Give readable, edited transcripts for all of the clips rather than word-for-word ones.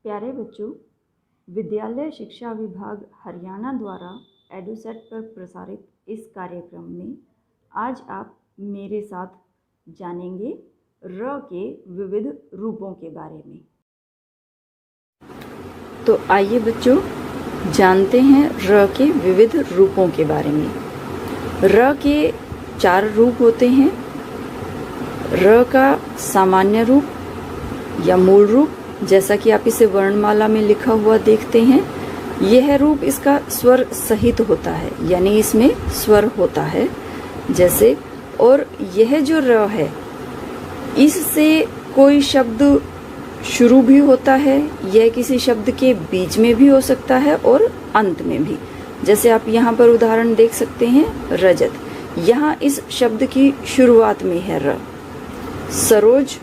प्यारे बच्चों, विद्यालय शिक्षा विभाग हरियाणा द्वारा एडुसेट पर प्रसारित इस कार्यक्रम में आज आप मेरे साथ जानेंगे र के विविध रूपों के बारे में। तो आइए बच्चों, जानते हैं र के विविध रूपों के बारे में। र के 4 रूप होते हैं। र का सामान्य रूप या मूल रूप, जैसा कि आप इसे वर्णमाला में लिखा हुआ देखते हैं। यह रूप इसका स्वर सहित होता है, यानी इसमें स्वर होता है जैसे। और यह जो र है, इससे कोई शब्द शुरू भी होता है, यह किसी शब्द के बीच में भी हो सकता है और अंत में भी। जैसे आप यहाँ पर उदाहरण देख सकते हैं, रजत, यहाँ इस शब्द की शुरुआत में है र। सरोज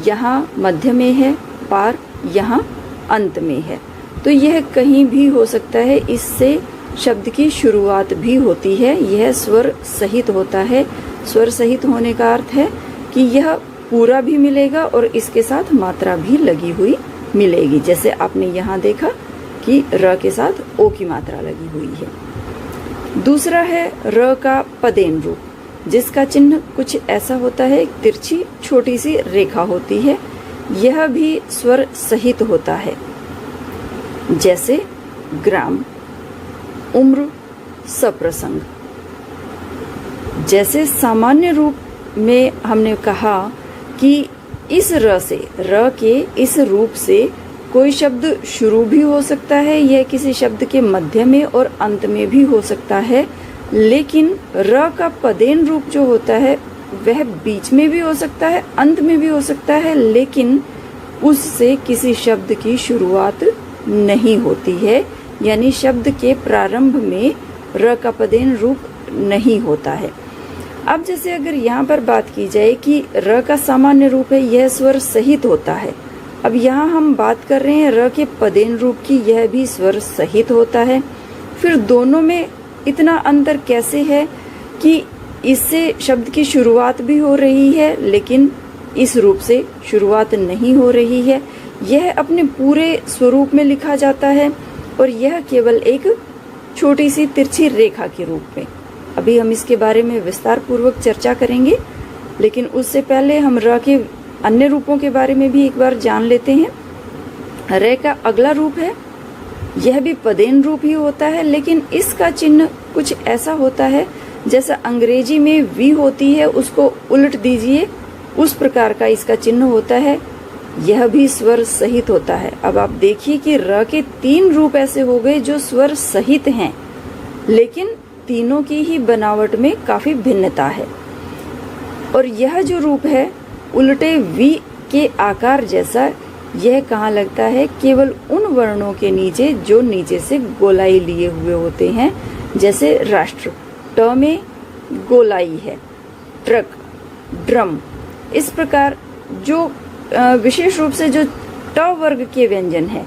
यहाँ मध्य में है, पार यहाँ अंत में है। तो यह कहीं भी हो सकता है, इससे शब्द की शुरुआत भी होती है। यह स्वर सहित होता है। स्वर सहित होने का अर्थ है कि यह पूरा भी मिलेगा और इसके साथ मात्रा भी लगी हुई मिलेगी। जैसे आपने यहाँ देखा कि र के साथ ओ की मात्रा लगी हुई है। दूसरा है र का पदेन रूप, जिसका चिन्ह कुछ ऐसा होता है, एक तिरछी छोटी सी रेखा होती है। यह भी स्वर सहित होता है, जैसे ग्राम, उम्र, सप्रसंग। जैसे सामान्य रूप में हमने कहा कि इस र से, र के इस रूप से कोई शब्द शुरू भी हो सकता है, यह किसी शब्द के मध्य में और अंत में भी हो सकता है। लेकिन र का पदेन रूप जो होता है, वह बीच में भी हो सकता है, अंत में भी हो सकता है, लेकिन उससे किसी शब्द की शुरुआत नहीं होती है, यानी शब्द के प्रारंभ में र का पदेन रूप नहीं होता है। अब जैसे अगर यहाँ पर बात की जाए कि र का सामान्य रूप है, यह स्वर सहित होता है। अब यहाँ हम बात कर रहे हैं र के पदेन रूप की, यह भी स्वर सहित होता है। फिर दोनों में इतना अंतर कैसे है कि इससे शब्द की शुरुआत भी हो रही है, लेकिन इस रूप से शुरुआत नहीं हो रही है। यह अपने पूरे स्वरूप में लिखा जाता है और यह केवल एक छोटी सी तिरछी रेखा के रूप में। अभी हम इसके बारे में विस्तार पूर्वक चर्चा करेंगे, लेकिन उससे पहले हम र के अन्य रूपों के बारे में भी एक बार जान लेते हैं। र का अगला रूप है, यह भी पदेन रूप ही होता है, लेकिन इसका चिन्ह कुछ ऐसा होता है जैसा अंग्रेजी में वी होती है, उसको उलट दीजिए, उस प्रकार का इसका चिन्ह होता है। यह भी स्वर सहित होता है। अब आप देखिए कि र के 3 रूप ऐसे हो गए जो स्वर सहित हैं, लेकिन तीनों की ही बनावट में काफी भिन्नता है। और यह जो रूप है उल्टे वी के आकार जैसा, यह कहाँ लगता है? केवल उन वर्णों के नीचे जो नीचे से गोलाई लिए हुए होते हैं। जैसे राष्ट्र, ट में गोलाई है, ट्रक, ड्रम। इस प्रकार जो विशेष रूप से जो ट वर्ग के व्यंजन है,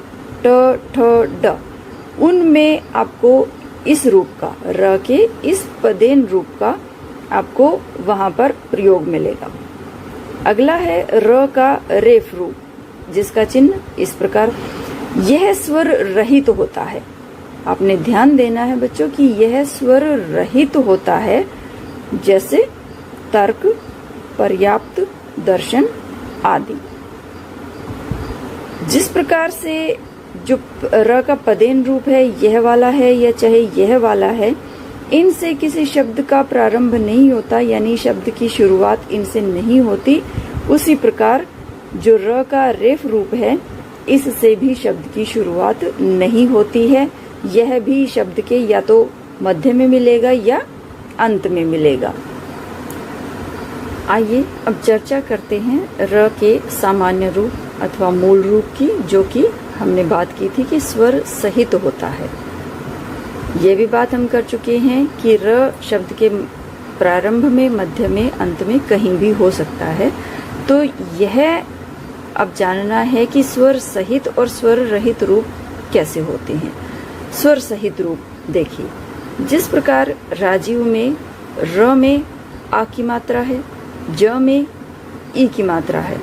ट, ठ, ड, उनमें आपको इस रूप का, र के इस पदेन रूप का आपको वहां पर प्रयोग मिलेगा। अगला है र का रेफ रूप, जिसका चिन्ह इस प्रकार, यह स्वर रहित होता है। आपने ध्यान देना है बच्चों कि यह स्वर रहित होता है, जैसे तर्क, पर्याप्त, दर्शन आदि। जिस प्रकार से जो र का पदेन रूप है, यह वाला है या चाहे यह वाला है, इनसे किसी शब्द का प्रारंभ नहीं होता, यानी शब्द की शुरुआत इनसे नहीं होती। उसी प्रकार जो र का रेफ रूप है, इससे भी शब्द की शुरुआत नहीं होती है। यह भी शब्द के या तो मध्य में मिलेगा या अंत में मिलेगा। आइए अब चर्चा करते हैं र के सामान्य रूप अथवा मूल रूप की, जो कि हमने बात की थी कि स्वर सहित होता है। ये भी बात हम कर चुके हैं कि र शब्द के प्रारंभ में, मध्य में, अंत में कहीं भी हो सकता है। तो यह अब जानना है कि स्वर सहित और स्वर रहित रूप कैसे होते हैं। स्वर सहित रूप देखिए, जिस प्रकार राजीव में र में आ की मात्रा है, ज में ई की मात्रा है,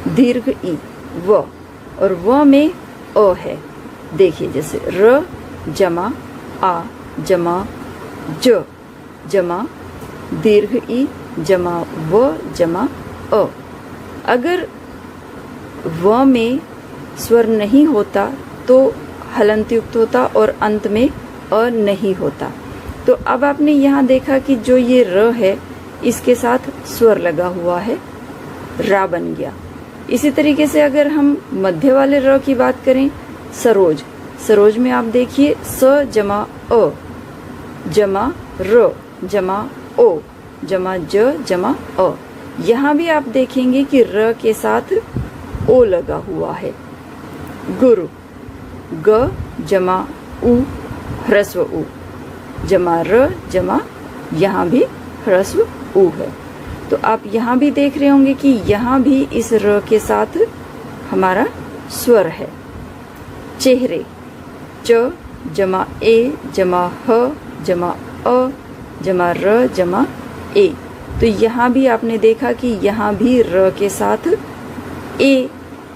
दीर्घ ई, व, और व में अ है। देखिए जैसे र जमा आ जमा ज जमा दीर्घ ई जमा व जमा अ। अगर व में स्वर नहीं होता तो हलंत युक्त होता और अंत में अ नहीं होता। तो अब आपने यहाँ देखा कि जो ये र है इसके साथ स्वर लगा हुआ है, रा बन गया। इसी तरीके से अगर हम मध्य वाले र की बात करें, सरोज, सरोज में आप देखिए स जमा अ जमा र जमा ओ जमा ज जमा अ। यहाँ भी आप देखेंगे कि र के साथ ओ लगा हुआ है। गुरु, ग जमा उ ह्रस्व उ जमा र जमा, यहाँ भी ह्रस्व उ है। तो आप यहाँ भी देख रहे होंगे कि यहाँ भी इस र के साथ हमारा स्वर है। चेहरे, च जमा ए जमा ह जमा अ जमा र जमा ए। तो यहाँ भी आपने देखा कि यहाँ भी र के साथ ए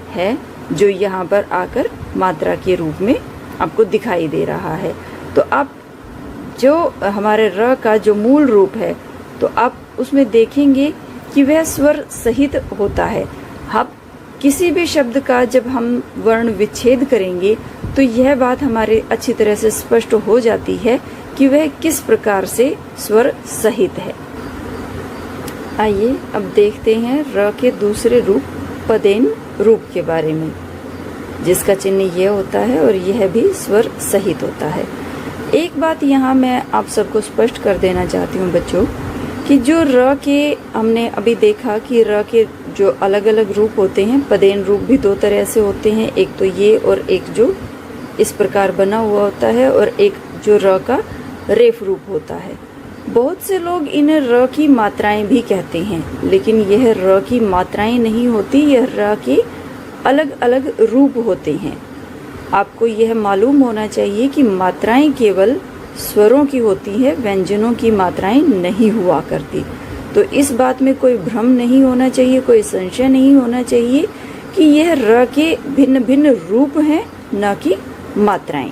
है, जो यहाँ पर आकर मात्रा के रूप में आपको दिखाई दे रहा है। तो आप जो हमारे र का जो मूल रूप है, तो आप उसमें देखेंगे कि वह स्वर सहित होता है। अब किसी भी शब्द का जब हम वर्ण विच्छेद करेंगे तो यह बात हमारे अच्छी तरह से स्पष्ट हो जाती है कि वह किस प्रकार से स्वर सहित है। आइए अब देखते हैं र के दूसरे रूप पदेन रूप के बारे में, जिसका चिन्ह यह होता है और यह भी स्वर सहित होता है। एक बात यहाँ मैं आप सबको स्पष्ट कर देना चाहती हूँ बच्चों, कि जो र के हमने अभी देखा कि र के जो अलग अलग रूप होते हैं, पदेन रूप भी दो तरह से होते हैं, एक तो ये और एक जो इस प्रकार बना हुआ होता है, और एक जो र का रेफ रूप होता है। बहुत से लोग इन्हें र की मात्राएं भी कहते हैं, लेकिन यह र की मात्राएं नहीं होती, यह र के अलग अलग रूप होते हैं। आपको यह मालूम होना चाहिए कि मात्राएं केवल स्वरों की होती है, व्यंजनों की मात्राएं नहीं हुआ करती। तो इस बात में कोई भ्रम नहीं होना चाहिए, कोई संशय नहीं होना चाहिए कि यह र के भिन्न भिन्न रूप हैं, न कि मात्राएं।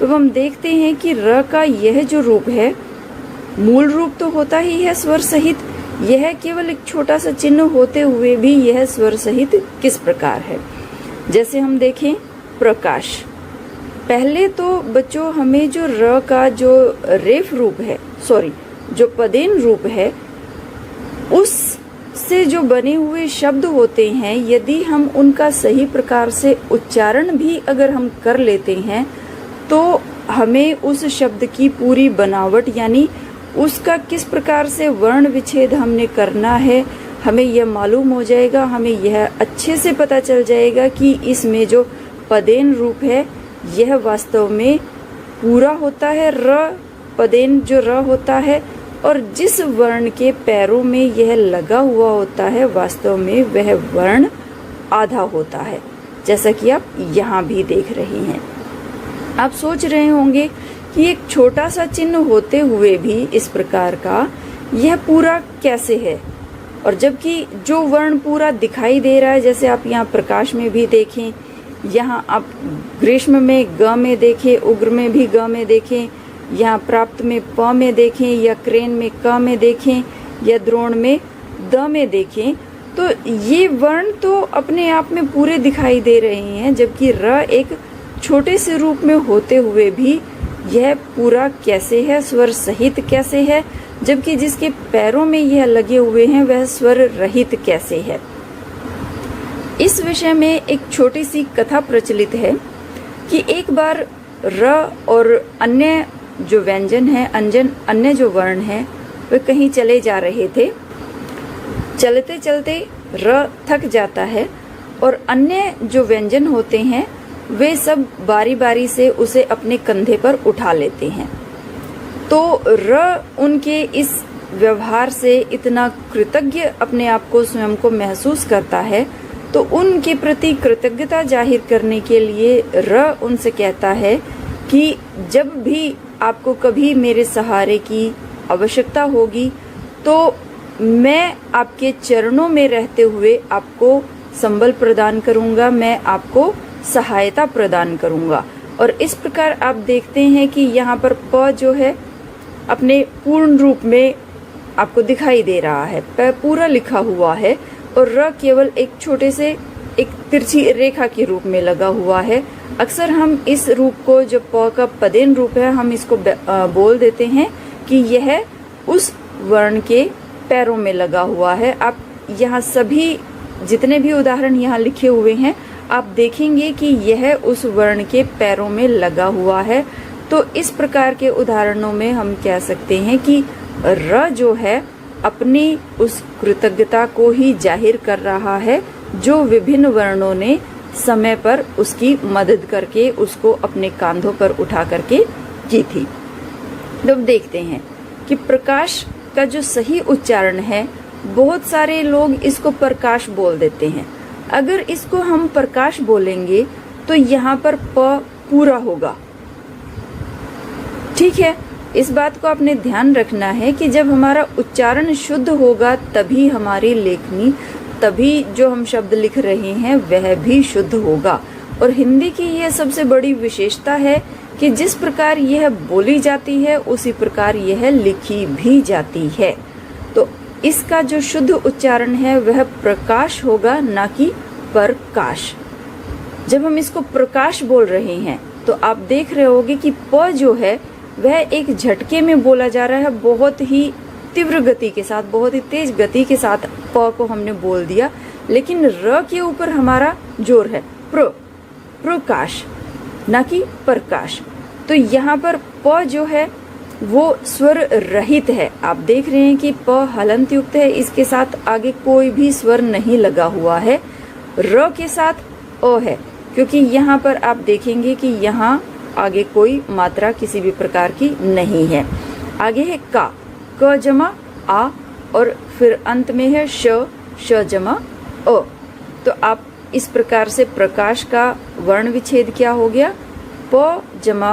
तो हम देखते हैं कि र का यह जो रूप है, मूल रूप तो होता ही है स्वर सहित, यह केवल एक छोटा सा चिन्ह होते हुए भी यह स्वर सहित किस प्रकार है। जैसे हम देखें प्रकाश, पहले तो बच्चों हमें जो र का जो रेफ रूप है, जो पदेन रूप है, उस से जो बने हुए शब्द होते हैं, यदि हम उनका सही प्रकार से उच्चारण भी अगर हम कर लेते हैं तो हमें उस शब्द की पूरी बनावट यानी उसका किस प्रकार से वर्ण विच्छेद हमने करना है, हमें यह मालूम हो जाएगा। हमें यह अच्छे से पता चल जाएगा कि इसमें जो पदेन रूप है यह वास्तव में पूरा होता है, र पदेन जो र होता है, और जिस वर्ण के पैरों में यह लगा हुआ होता है वास्तव में वह वर्ण आधा होता है, जैसा कि आप यहाँ भी देख रहे हैं। आप सोच रहे होंगे कि एक छोटा सा चिन्ह होते हुए भी इस प्रकार का यह पूरा कैसे है, और जबकि जो वर्ण पूरा दिखाई दे रहा है, जैसे आप यहाँ प्रकाश में भी देखें, यहाँ आप ग्रीष्म में ग में देखें, उग्र में भी ग में देखें, यहाँ प्राप्त में प में देखें, या क्रेन में क में देखें, या द्रोण में द में देखें, तो ये वर्ण तो अपने आप में पूरे दिखाई दे रहे हैं, जबकि र एक छोटे से रूप में होते हुए भी यह पूरा कैसे है, स्वर सहित कैसे है, जबकि जिसके पैरों में यह लगे हुए हैं वह स्वर रहित कैसे है। इस विषय में एक छोटी सी कथा प्रचलित है कि एक बार र और अन्य जो व्यंजन है, अन्य जो वर्ण है, वे कहीं चले जा रहे थे। चलते चलते र थक जाता है और अन्य जो व्यंजन होते हैं वे सब बारी बारी से उसे अपने कंधे पर उठा लेते हैं। तो र उनके इस व्यवहार से इतना कृतज्ञ अपने आप को स्वयं को महसूस करता है, तो उनके प्रति कृतज्ञता जाहिर करने के लिए र उनसे कहता है कि जब भी आपको कभी मेरे सहारे की आवश्यकता होगी तो मैं आपके चरणों में रहते हुए आपको संबल प्रदान करूंगा, मैं आपको सहायता प्रदान करूंगा। और इस प्रकार आप देखते हैं कि यहाँ पर प जो है अपने पूर्ण रूप में आपको दिखाई दे रहा है, प पूरा लिखा हुआ है और र केवल एक छोटे से एक तिरछी रेखा के रूप में लगा हुआ है। अक्सर हम इस रूप को, जो प का पदेन रूप है, हम इसको बोल देते हैं कि यह उस वर्ण के पैरों में लगा हुआ है। आप यहाँ सभी जितने भी उदाहरण यहाँ लिखे हुए हैं, आप देखेंगे कि यह उस वर्ण के पैरों में लगा हुआ है। तो इस प्रकार के उदाहरणों में हम कह सकते हैं कि र जो है अपनी उस कृतज्ञता को ही जाहिर कर रहा है, जो विभिन्न वर्णों ने समय पर उसकी मदद करके उसको अपने कांधों पर उठा करके की थी। तो अब देखते हैं कि प्रकाश का जो सही उच्चारण है, बहुत सारे लोग इसको प्रकाश बोल देते हैं। अगर इसको हम प्रकाश बोलेंगे तो यहाँ पर प पूरा होगा। ठीक है, इस बात को आपने ध्यान रखना है कि जब हमारा उच्चारण शुद्ध होगा तभी हमारी लेखनी, तभी जो हम शब्द लिख रहे हैं वह भी शुद्ध होगा। और हिंदी की यह सबसे बड़ी विशेषता है कि जिस प्रकार यह बोली जाती है उसी प्रकार यह लिखी भी जाती है। तो इसका जो शुद्ध उच्चारण है वह प्रकाश होगा, ना कि प्रकाश। जब हम इसको प्रकाश बोल रहे हैं तो आप देख रहे होगे कि प जो है वह एक झटके में बोला जा रहा है, बहुत ही तीव्र गति के साथ, बहुत ही तेज गति के साथ प को हमने बोल दिया। लेकिन र के ऊपर हमारा जोर है, प्रकाश, ना कि प्रकाश। तो यहाँ पर प जो है वो स्वर रहित है। आप देख रहे हैं कि प हलंत युक्त है, इसके साथ आगे कोई भी स्वर नहीं लगा हुआ है। र के साथ अ है, क्योंकि यहाँ पर आप देखेंगे कि यहाँ आगे कोई मात्रा किसी भी प्रकार की नहीं है। आगे है का, क जमा आ, और फिर अंत में है श जमा अ। तो आप इस प्रकार से प्रकाश का वर्ण विच्छेद क्या हो गया, प जमा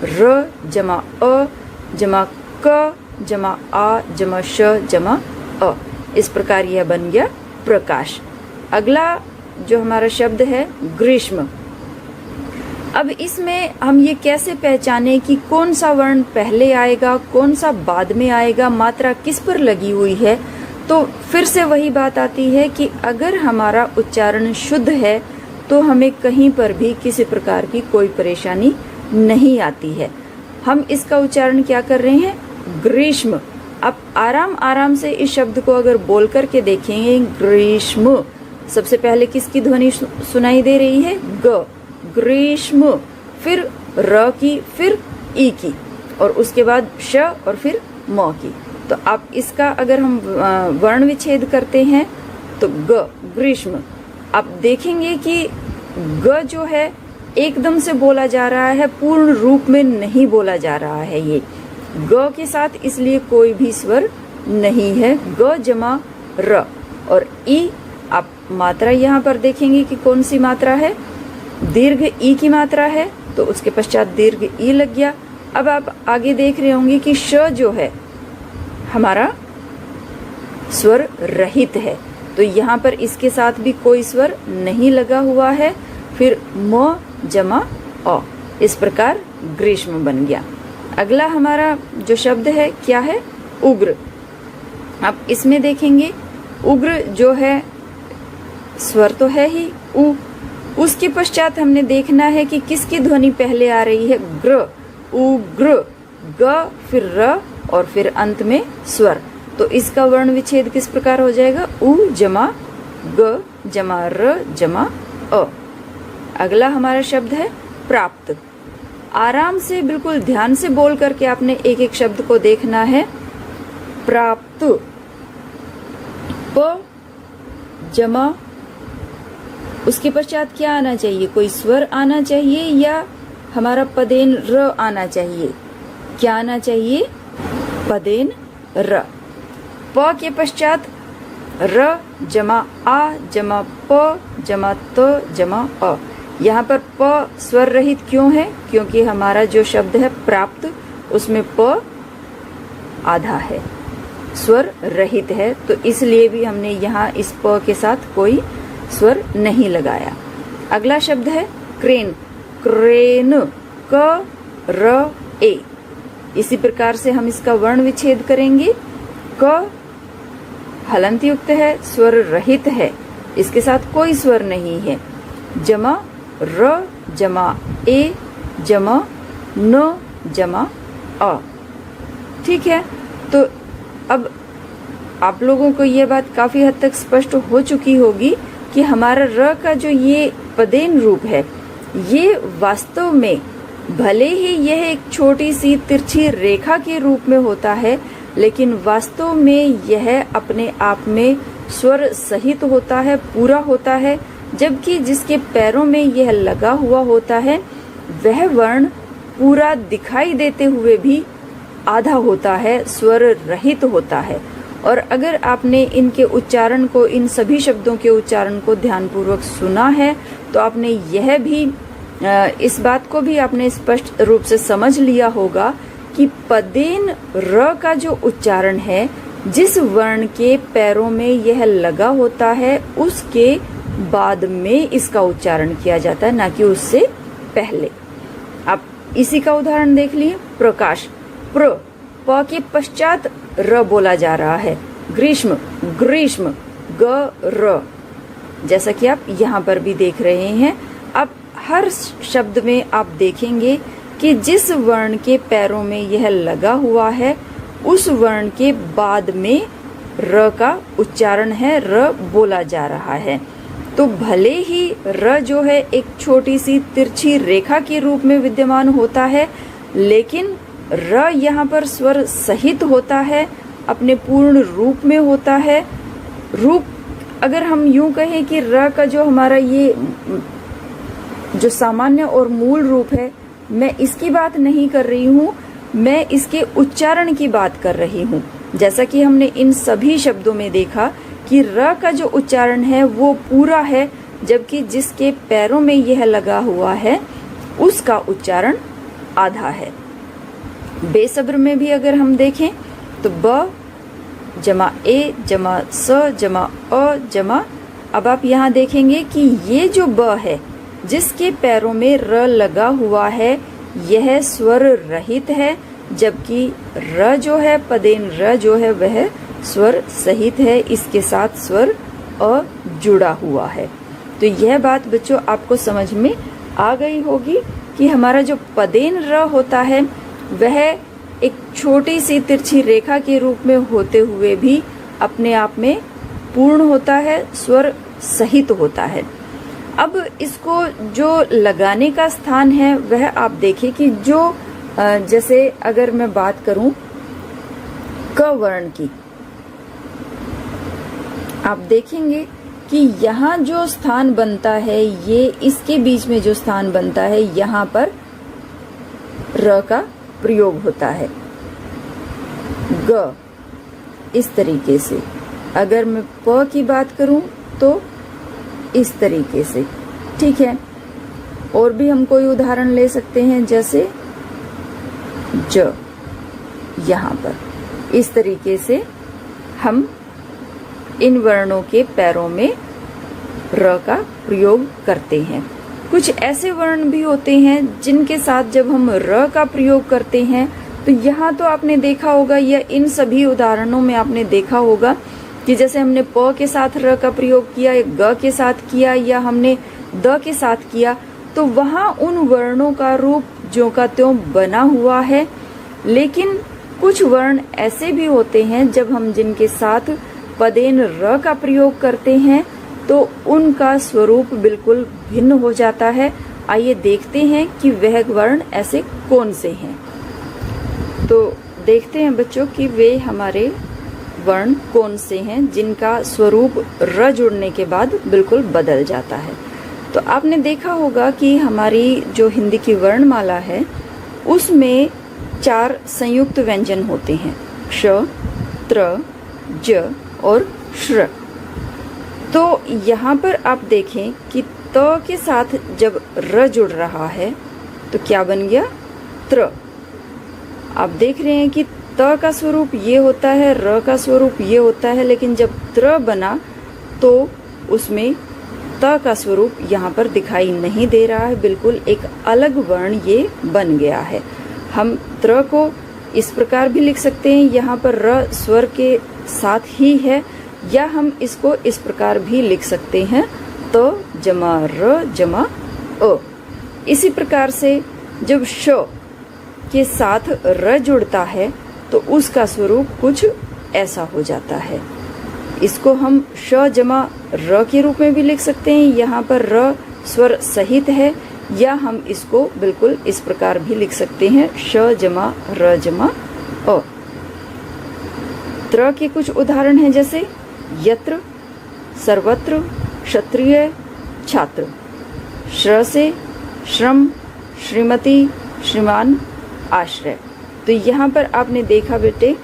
र जमा अ जमा क जमा आ जमा श जमा अ। इस प्रकार यह बन गया प्रकाश। अगला जो हमारा शब्द है ग्रीष्म। अब इसमें हम ये कैसे पहचाने कि कौन सा वर्ण पहले आएगा, कौन सा बाद में आएगा, मात्रा किस पर लगी हुई है। तो फिर से वही बात आती है कि अगर हमारा उच्चारण शुद्ध है तो हमें कहीं पर भी किसी प्रकार की कोई परेशानी नहीं आती है। हम इसका उच्चारण क्या कर रहे हैं, ग्रीष्म। अब आराम आराम से इस शब्द को अगर बोल करके देखेंगे, ग्रीष्म, सबसे पहले किसकी ध्वनि सुनाई दे रही है, ग, ग्रीष्म, फिर र की, फिर ई की, और उसके बाद श और फिर म की। तो आप इसका अगर हम वर्ण विच्छेद करते हैं तो ग, ग्रीष्म। आप देखेंगे कि ग जो है एकदम से बोला जा रहा है, पूर्ण रूप में नहीं बोला जा रहा है। ये ग के साथ इसलिए कोई भी स्वर नहीं है, ग जमा र। और ई, आप मात्रा यहाँ पर देखेंगे कि कौन सी मात्रा है, दीर्घ ई की मात्रा है, तो उसके पश्चात दीर्घ ई लग गया। अब आप आगे देख रहे होंगे कि श जो है हमारा स्वर रहित है, तो यहाँ पर इसके साथ भी कोई स्वर नहीं लगा हुआ है। फिर म जमा अ, इस प्रकार ग्रीष्म बन गया। अगला हमारा जो शब्द है क्या है, उग्र। आप इसमें देखेंगे उग्र जो है स्वर तो है ही उ, उसके पश्चात हमने देखना है कि किसकी ध्वनि पहले आ रही है, ग्र, उग्र, ग फिर र और फिर अंत में स्वर। तो इसका वर्ण विच्छेद किस प्रकार हो जाएगा, उ जमा ग जमा र जमा अ। अगला हमारा शब्द है प्राप्त। आराम से बिल्कुल ध्यान से बोल करके आपने एक एक शब्द को देखना है। प्राप्त, प जमा, उसके पश्चात क्या आना चाहिए, कोई स्वर आना चाहिए या हमारा पदेन र आना चाहिए। क्या आना चाहिए, पदेन र। प के पश्चात र जमा आ जमा प जमा त जमा अ। यहाँ पर प स्वर रहित क्यों है, क्योंकि हमारा जो शब्द है प्राप्त उसमें प आधा है, स्वर रहित है, तो इसलिए भी हमने यहाँ इस प के साथ कोई स्वर नहीं लगाया। अगला शब्द है क्रेन, क्रेन, क र ए। इसी प्रकार से हम इसका वर्ण विच्छेद करेंगे। क हलंत युक्त है, स्वर रहित है, इसके साथ कोई स्वर नहीं है। जमा र जमा ए जमा न जमा अ। ठीक है, तो अब आप लोगों को यह बात काफी हद तक स्पष्ट हो चुकी होगी कि हमारा र का जो ये पदेन रूप है, ये वास्तव में भले ही यह एक छोटी सी तिरछी रेखा के रूप में होता है, लेकिन वास्तव में यह अपने आप में स्वर सहित होता है, पूरा होता है। जबकि जिसके पैरों में यह लगा हुआ होता है, वह वर्ण पूरा दिखाई देते हुए भी आधा होता है, स्वर रहित होता है। और अगर आपने इनके उच्चारण को, इन सभी शब्दों के उच्चारण को ध्यानपूर्वक सुना है, तो आपने यह भी इस बात को भी आपने स्पष्ट रूप से समझ लिया होगा कि पदेन र का जो उच्चारण है, जिस वर्ण के पैरों में यह लगा होता है, उसके बाद में इसका उच्चारण किया जाता है, ना कि उससे पहले। आप इसी का उदाहरण देख लिए। प्रकाश, प्र, प के पश्चात र बोला जा रहा है। ग्रीष्म, ग्रीष्म, ग र, जैसा कि आप यहाँ पर भी देख रहे हैं। अब हर शब्द में आप देखेंगे कि जिस वर्ण के पैरों में यह लगा हुआ है, उस वर्ण के बाद में र का उच्चारण है, र बोला जा रहा है। तो भले ही र जो है एक छोटी सी तिरछी रेखा के रूप में विद्यमान होता है, लेकिन र यहाँ पर स्वर सहित होता है, अपने पूर्ण रूप में होता है। रूप अगर हम यूं कहें कि र का जो हमारा ये जो सामान्य और मूल रूप है, मैं इसकी बात नहीं कर रही हूँ, मैं इसके उच्चारण की बात कर रही हूँ। जैसा कि हमने इन सभी शब्दों में देखा कि र का जो उच्चारण है वो पूरा है, जबकि जिसके पैरों में यह लगा हुआ है उसका उच्चारण आधा है। बेसब्र में भी अगर हम देखें तो ब जमा ए जमा स जमा अ जमा। अब आप यहाँ देखेंगे कि ये जो ब है, जिसके पैरों में र लगा हुआ है, यह स्वर रहित है, जबकि र जो है, पदेन र जो है, वह स्वर सहित है, इसके साथ स्वर अ जुड़ा हुआ है। तो यह बात बच्चों आपको समझ में आ गई होगी कि हमारा जो पदेन र होता है, वह एक छोटी सी तिरछी रेखा के रूप में होते हुए भी अपने आप में पूर्ण होता है, स्वर सहित होता है। अब इसको जो लगाने का स्थान है, वह आप देखिए कि जो जैसे अगर मैं बात करूं क वर्ण की, आप देखेंगे कि यहाँ जो स्थान बनता है, ये इसके बीच में जो स्थान बनता है, यहाँ पर र का प्रयोग होता है। ग इस तरीके से। अगर मैं प की बात करूं तो इस तरीके से। ठीक है, और भी हम कोई उदाहरण ले सकते हैं, जैसे ज, यहाँ पर इस तरीके से हम इन वर्णों के पैरों में र का प्रयोग करते हैं। कुछ ऐसे वर्ण भी होते हैं जिनके साथ जब हम र का प्रयोग करते हैं, तो यहाँ तो आपने देखा होगा, या इन सभी उदाहरणों में आपने देखा होगा कि जैसे हमने प के साथ र का प्रयोग किया, या ग के साथ किया, या हमने द के साथ किया, तो वहाँ उन वर्णों का रूप ज्यों का त्यों बना हुआ है। लेकिन कुछ वर्ण ऐसे भी होते हैं जब हम जिनके साथ पदेन र का प्रयोग करते हैं, तो उनका स्वरूप बिल्कुल भिन्न हो जाता है। आइए देखते हैं कि वह वर्ण ऐसे कौन से हैं। तो देखते हैं बच्चों कि वे हमारे वर्ण कौन से हैं जिनका स्वरूप र जुड़ने के बाद बिल्कुल बदल जाता है। तो आपने देखा होगा कि हमारी जो हिंदी की वर्णमाला है, उसमें 4 संयुक्त व्यंजन होते हैं, क्ष, त्र, ज और श्र। तो यहाँ पर आप देखें कि त के साथ जब र जुड़ रहा है तो क्या बन गया, त्र। आप देख रहे हैं कि त का स्वरूप ये होता है, र का स्वरूप ये होता है, लेकिन जब त्र बना तो उसमें त का स्वरूप यहाँ पर दिखाई नहीं दे रहा है, बिल्कुल एक अलग वर्ण ये बन गया है। हम त्र को इस प्रकार भी लिख सकते हैं, यहाँ पर र स्वर के साथ ही है, या हम इसको इस प्रकार भी लिख सकते हैं त जमा र जमा अ। इसी प्रकार से जब श के साथ र जुड़ता है तो उसका स्वरूप कुछ ऐसा हो जाता है। इसको हम श जमा र के रूप में भी लिख सकते हैं, यहाँ पर र स्वर सहित है, या हम इसको बिल्कुल इस प्रकार भी लिख सकते हैं श जमा र जमा अ। त्र के कुछ उदाहरण हैं, जैसे यत्र, सर्वत्र, क्षत्रिय, छात्र। श्र से श्रम, श्रीमती, श्रीमान, आश्रय। तो यहाँ पर आपने देखा बेटे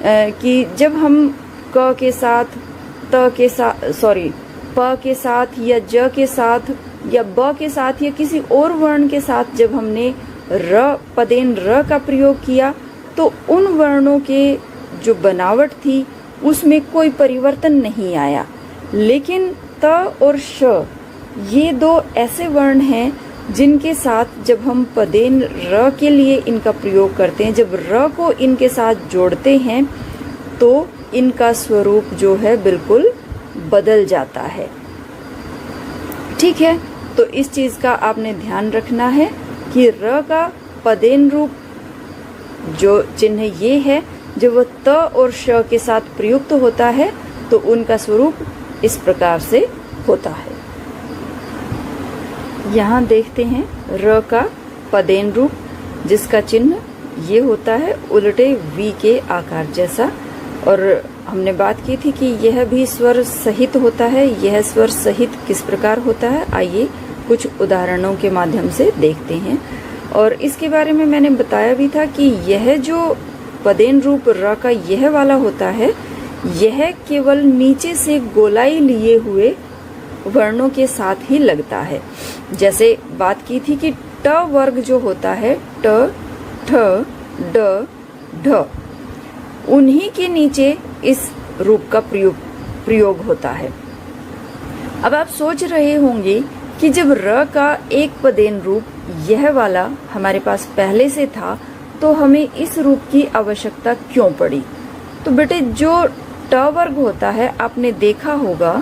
कि जब हम क के साथ, त के साथ, सॉरी प के साथ या ज के साथ या ब के साथ या किसी और वर्ण के साथ जब हमने र, पदेन र का प्रयोग किया तो उन वर्णों के जो बनावट थी उसमें कोई परिवर्तन नहीं आया। लेकिन त और श ये दो ऐसे वर्ण हैं जिनके साथ जब हम पदेन र के लिए इनका प्रयोग करते हैं, जब र को इनके साथ जोड़ते हैं तो इनका स्वरूप जो है बिल्कुल बदल जाता है। ठीक है, तो इस चीज का आपने ध्यान रखना है कि र का पदेन रूप जो चिन्ह ये है, जब वह त और श के साथ प्रयुक्त होता है तो उनका स्वरूप इस प्रकार से होता है। यहाँ देखते हैं र का पदेन रूप, जिसका चिन्ह ये होता है उल्टे वी के आकार जैसा। और हमने बात की थी कि यह भी स्वर सहित होता है। यह स्वर सहित किस प्रकार होता है, आइए कुछ उदाहरणों के माध्यम से देखते हैं। और इसके बारे में मैंने बताया भी था कि यह जो पदेन रूप र का यह वाला होता है, यह केवल नीचे से गोलाई लिए हुए वर्णों के साथ ही लगता है। जैसे बात की थी कि ट वर्ग जो होता है, ट, ठ, ड, ढ, उन्हीं के नीचे इस रूप का प्रयोग होता है। अब आप सोच रहे होंगे कि जब र का एक पदेन रूप यह वाला हमारे पास पहले से था तो हमें इस रूप की आवश्यकता क्यों पड़ी। तो बेटे जो ट वर्ग होता है, आपने देखा होगा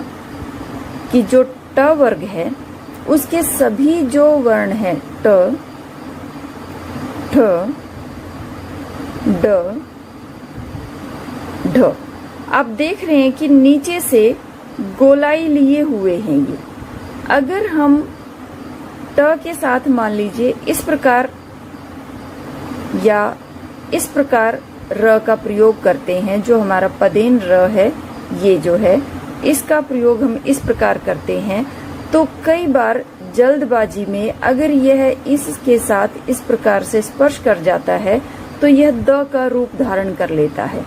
कि जो ट वर्ग है उसके सभी जो वर्ण हैं ट, ठ, ड, ढ, आप देख रहे हैं कि नीचे से गोलाई लिए हुए हैं ये। अगर हम ट के साथ मान लीजिए इस प्रकार या इस प्रकार र का प्रयोग करते हैं, जो हमारा पदेन र है, ये जो है इसका प्रयोग हम इस प्रकार करते हैं, तो कई बार जल्दबाजी में अगर यह इसके साथ इस प्रकार से स्पर्श कर जाता है तो यह द का रूप धारण कर लेता है।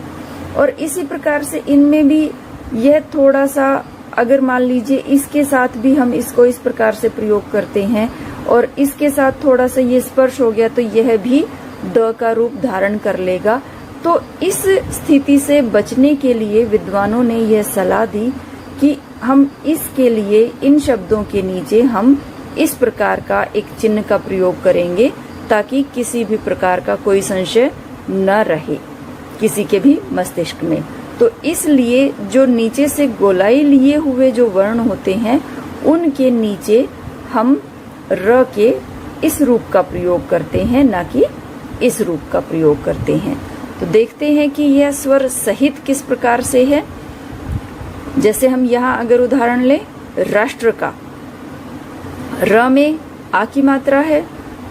और इसी प्रकार से इनमें भी यह थोड़ा सा, अगर मान लीजिए इसके साथ भी हम इसको इस प्रकार से प्रयोग करते हैं और इसके साथ थोड़ा सा ये स्पर्श हो गया तो यह भी द का रूप धारण कर लेगा। तो इस स्थिति से बचने के लिए विद्वानों ने यह सलाह दी कि हम इसके लिए इन शब्दों के नीचे हम इस प्रकार का एक चिन्ह का प्रयोग करेंगे ताकि किसी भी प्रकार का कोई संशय न रहे किसी के भी मस्तिष्क में। तो इसलिए जो नीचे से गोलाई लिए हुए जो वर्ण होते हैं उनके नीचे हम र के इस रूप का प्रयोग करते हैं, ना कि इस रूप का प्रयोग करते हैं। तो देखते हैं कि यह स्वर सहित किस प्रकार से है। जैसे हम यहाँ अगर उदाहरण लें राष्ट्र का, र में आ की मात्रा है,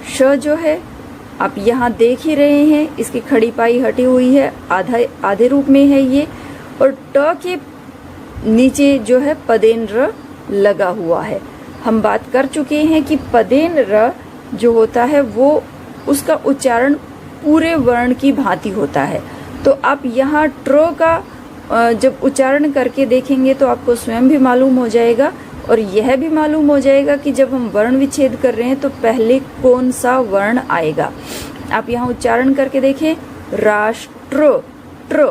श जो है आप यहाँ देख ही रहे हैं इसकी खड़ी पाई हटी हुई है, आधे रूप में है ये, और ट के नीचे जो है पदेन र लगा हुआ है। हम बात कर चुके हैं कि पदेन र जो होता है वो उसका उच्चारण पूरे वर्ण की भांति होता है। तो आप यहाँ ट्र का जब उच्चारण करके देखेंगे तो आपको स्वयं भी मालूम हो जाएगा और यह भी मालूम हो जाएगा कि जब हम वर्ण विच्छेद कर रहे हैं तो पहले कौन सा वर्ण आएगा। आप यहाँ उच्चारण करके देखें, राष्ट्र, ट्र,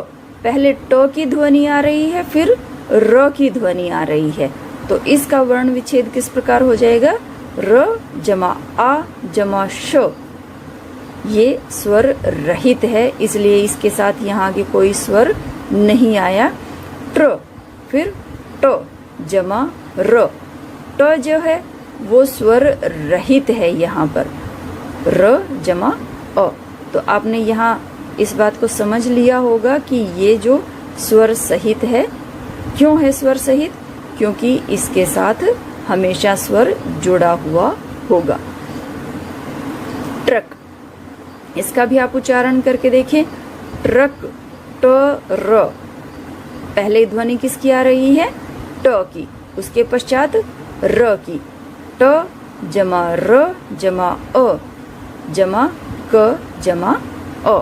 पहले ट की ध्वनि आ रही है, फिर र की ध्वनि आ रही है। तो इसका वर्ण विच्छेद किस प्रकार हो जाएगा? र जमा आ जमा श। ये स्वर रहित है, इसलिए इसके साथ यहाँ आगे कोई स्वर नहीं आया। ट्र, फिर ट जमा र। ट जो है वो स्वर रहित है यहाँ पर, र जमा अ। तो आपने यहाँ इस बात को समझ लिया होगा कि ये जो स्वर सहित है, क्यों है स्वर सहित? क्योंकि इसके साथ हमेशा स्वर जुड़ा हुआ होगा। ट्रक, इसका भी आप उच्चारण करके देखें। ट्रक, ट र। पहले ध्वनि किसकी आ रही है? ट की, उसके पश्चात र की। ट जमा र जमा अ जमा क जमा अ।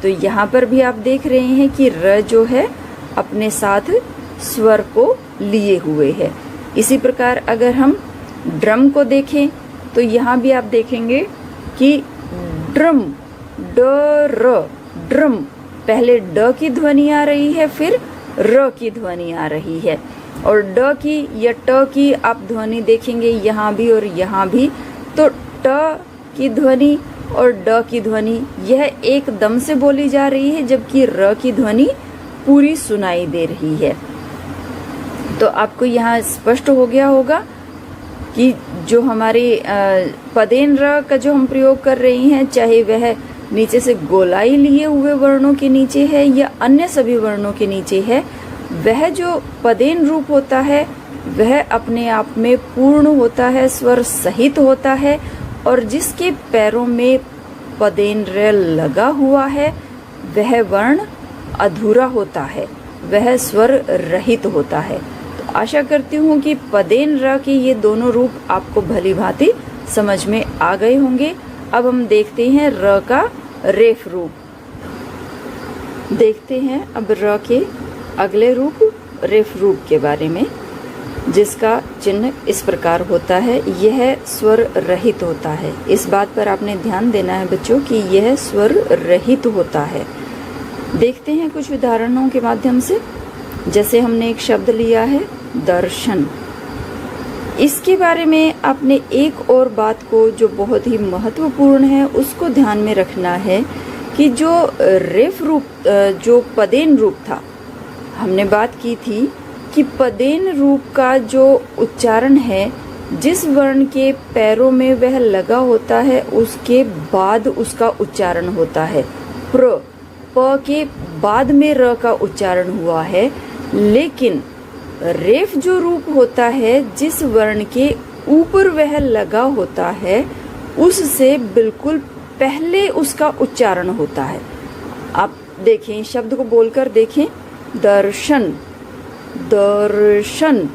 तो यहाँ पर भी आप देख रहे हैं कि र जो है अपने साथ स्वर को लिए हुए है। इसी प्रकार अगर हम ड्रम को देखें तो यहाँ भी आप देखेंगे कि ड्रम, ड र, ड्रम। पहले ड की ध्वनि आ रही है, फिर र की ध्वनि आ रही है। और ड की या ट की आप ध्वनि देखेंगे यहाँ भी और यहाँ भी, तो ट की ध्वनि और ड की ध्वनि यह एकदम से बोली जा रही है, जबकि र की ध्वनि पूरी सुनाई दे रही है। तो आपको यहाँ स्पष्ट हो गया होगा कि जो हमारे पदेन र का जो हम प्रयोग कर रहे हैं, चाहे वह नीचे से गोलाई लिए हुए वर्णों के नीचे है या अन्य सभी वर्णों के नीचे है, वह जो पदेन रूप होता है वह अपने आप में पूर्ण होता है, स्वर सहित होता है। और जिसके पैरों में पदेन र लगा हुआ है वह वर्ण अधूरा होता है, वह स्वर रहित होता है। तो आशा करती हूँ कि पदेन र के ये दोनों रूप आपको भली भांति समझ में आ गए होंगे। अब हम देखते हैं र का रेफ रूप। देखते हैं अब र के अगले रूप रेफ रूप के बारे में, जिसका चिन्ह इस प्रकार होता है। यह स्वर रहित होता है। इस बात पर आपने ध्यान देना है बच्चों कि यह स्वर रहित होता है। देखते हैं कुछ उदाहरणों के माध्यम से। जैसे हमने एक शब्द लिया है दर्शन। इसके बारे में आपने एक और बात को जो बहुत ही महत्वपूर्ण है उसको ध्यान में रखना है कि जो रेफ रूप, जो पदेन रूप था, हमने बात की थी कि पदेन रूप का जो उच्चारण है, जिस वर्ण के पैरों में वह लगा होता है उसके बाद उसका उच्चारण होता है। प्र, प के बाद में र का उच्चारण हुआ है। लेकिन रेफ जो रूप होता है, जिस वर्ण के ऊपर वह लगा होता है उससे बिल्कुल पहले उसका उच्चारण होता है। आप देखें, शब्द को बोलकर देखें। दर्शन, दर्शन।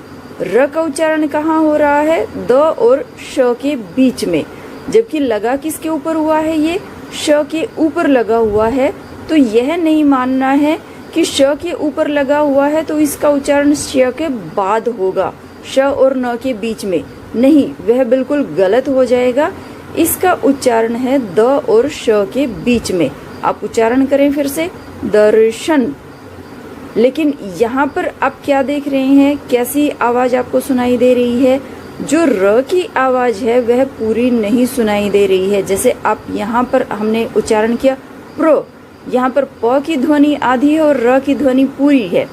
र का उच्चारण कहाँ हो रहा है? द और श के बीच में, जबकि लगा किसके ऊपर हुआ है? ये श के ऊपर लगा हुआ है। तो यह नहीं मानना है कि श के ऊपर लगा हुआ है तो इसका उच्चारण श के बाद होगा, श और न के बीच में नहीं, वह बिल्कुल गलत हो जाएगा। इसका उच्चारण है द और श के बीच में। आप उच्चारण करें फिर से, दर्शन। लेकिन यहाँ पर आप क्या देख रहे हैं, कैसी आवाज आपको सुनाई दे रही है? जो र की आवाज है वह पूरी नहीं सुनाई दे रही है। जैसे आप यहाँ पर हमने उच्चारण किया प्रो, यहाँ पर प की ध्वनि आधी है और र की ध्वनि पूरी है।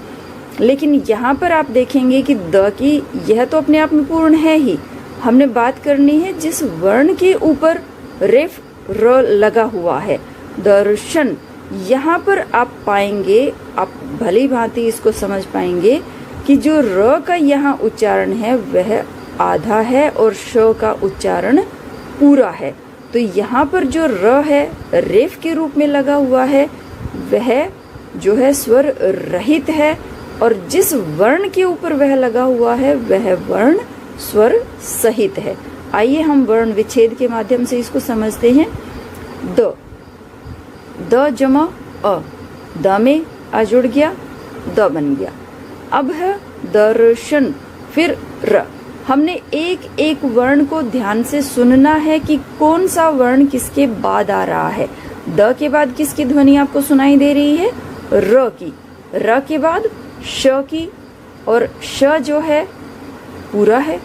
लेकिन यहाँ पर आप देखेंगे कि द की यह तो अपने आप में पूर्ण है ही। हमने बात करनी है जिस वर्ण के ऊपर रेफ र लगा हुआ है, दर्शन। यहाँ पर आप पाएंगे, आप भली भांति इसको समझ पाएंगे कि जो र का यहाँ उच्चारण है वह आधा है और श का उच्चारण पूरा है। तो यहाँ पर जो र है रेफ के रूप में लगा हुआ है वह जो है स्वर रहित है, और जिस वर्ण के ऊपर वह लगा हुआ है वह वर्ण स्वर सहित है। आइए हम वर्ण विच्छेद के माध्यम से इसको समझते हैं। द, द जमा अ, द में अ जुड़ गया, द बन गया। अब है दर्शन, फिर र। हमने एक एक वर्ण को ध्यान से सुनना है कि कौन सा वर्ण किसके बाद आ रहा है। द के बाद किसकी ध्वनि आपको सुनाई दे रही है? र की। र के बाद श की, और श जो है पूरा है।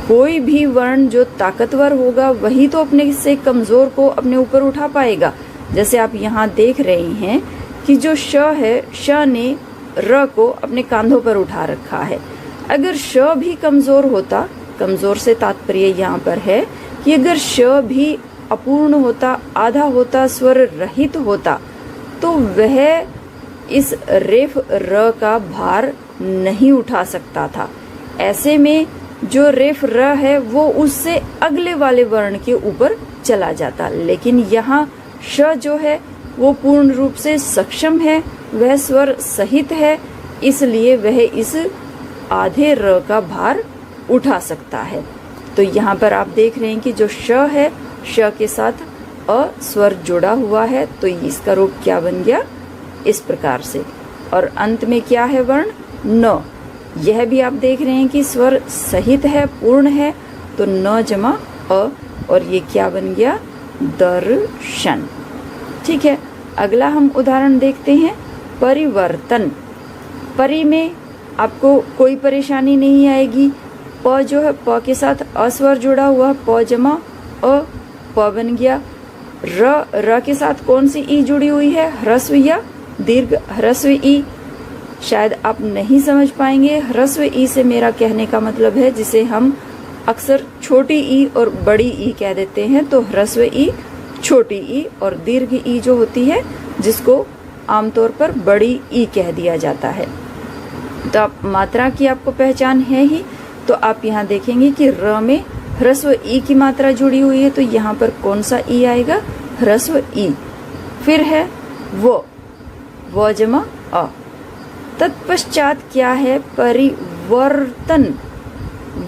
कोई भी वर्ण जो ताकतवर होगा वही तो अपने से कमजोर को अपने ऊपर उठा पाएगा। जैसे आप यहाँ देख रहे हैं कि जो श है, श ने र को अपने कांधों पर उठा रखा है। अगर श भी कमजोर होता, कमजोर से तात्पर्य यहाँ पर है कि अगर श भी अपूर्ण होता, आधा होता, स्वर रहित होता, तो वह इस रेफ र का भार नहीं उठा सकता था। ऐसे में जो रेफ र है वो उससे अगले वाले वर्ण के ऊपर चला जाता। लेकिन यहाँ श जो है वो पूर्ण रूप से सक्षम है, वह स्वर सहित है, इसलिए वह इस आधे र का भार उठा सकता है। तो यहाँ पर आप देख रहे हैं कि जो श है, श के साथ अ स्वर जुड़ा हुआ है, तो इसका रूप क्या बन गया, इस प्रकार से। और अंत में क्या है वर्ण न। यह भी आप देख रहे हैं कि स्वर सहित है, पूर्ण है, तो न जमा अ, और ये क्या बन गया, दर्शन। ठीक है, अगला हम उदाहरण देखते हैं, परिवर्तन। परि में आपको कोई परेशानी नहीं आएगी। प जो है, प के साथ अस्वर जुड़ा हुआ, प जमा अ, प बन गया। र के साथ कौन सी ई जुड़ी हुई है, ह्रस्व या दीर्घ, ह्रस्व ई। शायद आप नहीं समझ पाएंगे। ह्रस्व ई से मेरा कहने का मतलब है जिसे हम अक्सर छोटी ई और बड़ी ई कह देते हैं, तो ह्रस्व ई छोटी ई, और दीर्घ ई जो होती है जिसको आमतौर पर बड़ी ई कह दिया जाता है। तो आप मात्रा की आपको पहचान है ही, तो आप यहाँ देखेंगे कि र में ह्रस्व ई की मात्रा जुड़ी हुई है, तो यहाँ पर कौन सा ई आएगा, ह्रस्व ई। फिर है व जमा अ। तत्पश्चात क्या है, परिवर्तन।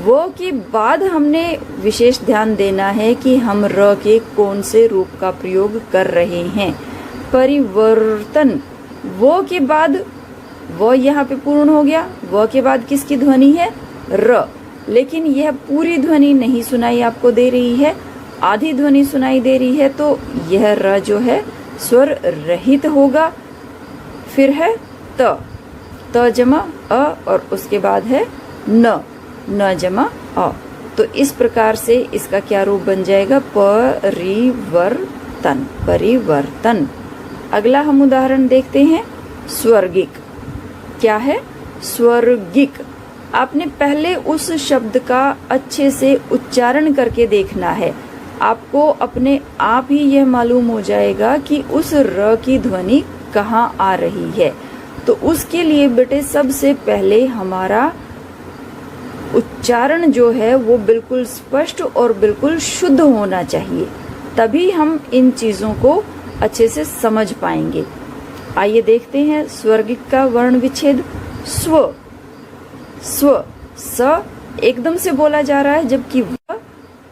वो के बाद हमने विशेष ध्यान देना है कि हम र के कौन से रूप का प्रयोग कर रहे हैं। परिवर्तन, वो के बाद, वो यहाँ पे पूर्ण हो गया, वो के बाद किसकी ध्वनि है, र। लेकिन यह पूरी ध्वनि नहीं सुनाई आपको दे रही है, आधी ध्वनि सुनाई दे रही है, तो यह र जो है स्वर रहित होगा। फिर है त जमा अ, और उसके बाद है न जमा अ। तो इस प्रकार से इसका क्या रूप बन जाएगा, परिवर्तन, परिवर्तन। अगला हम उदाहरण देखते हैं, स्वर्गिक। क्या है, स्वर्गिक। आपने पहले उस शब्द का अच्छे से उच्चारण करके देखना है। आपको अपने आप ही यह मालूम हो जाएगा कि उस र की ध्वनि कहाँ आ रही है। तो उसके लिए बेटे सबसे पहले हमारा उच्चारण जो है वो बिल्कुल स्पष्ट और बिल्कुल शुद्ध होना चाहिए, तभी हम इन चीजों को अच्छे से समझ पाएंगे। आइए देखते हैं स्वर्गिक का वर्ण विच्छेद। स्व, स एकदम से बोला जा रहा है, जबकि वह